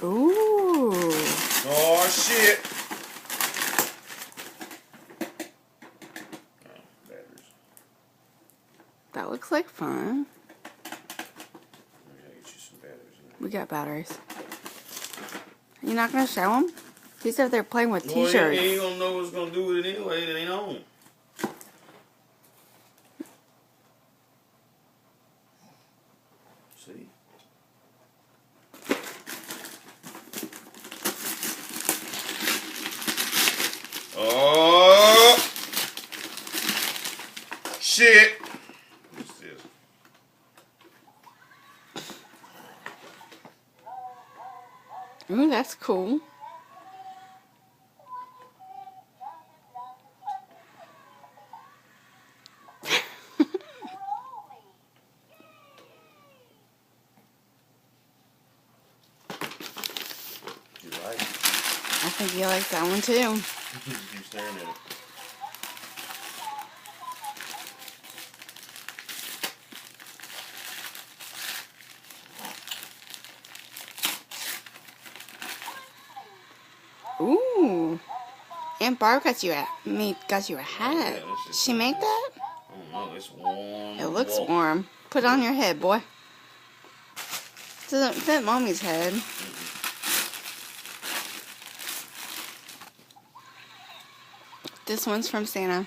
Ooh. Oh, shit. Oh, batteries. That looks like fun. I gotta get you some batteries in there. We got batteries. You're not going to show them? These are they're playing with Well, t-shirts. you ain't gonna know what's gonna do with it anyway. It ain't on. See? Oh! Shit! What's this? Ooh, that's cool. You like it? I think you like that one too. Keep staring at it. Ooh. Aunt Barb got you a hat. Yeah, this is She make that? I don't know. It's warm. It looks Whoa. warm. Put it on your head, boy. Doesn't fit Mommy's head. This one's from Santa.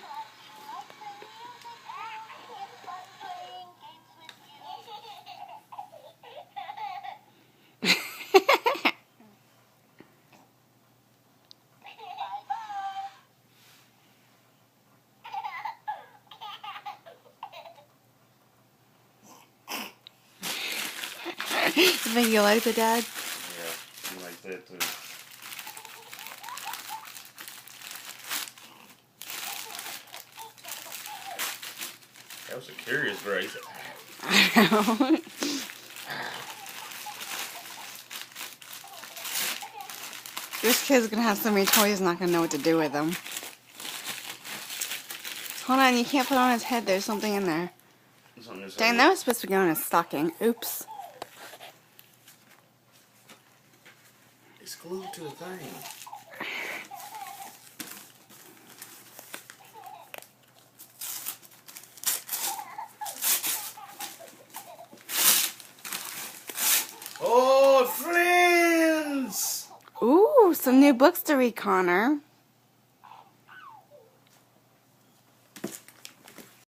You think you like it, Dad? Yeah, you like that too. That was a curious grace. I know. This kid's gonna have so many toys, he's not gonna know what to do with them. Hold on, you can't put it on his head. There's something in there. Dang, that was supposed to go in his stocking. Oops. It's glued to the thing. Oh, friends! Ooh, some new books to read, Connor.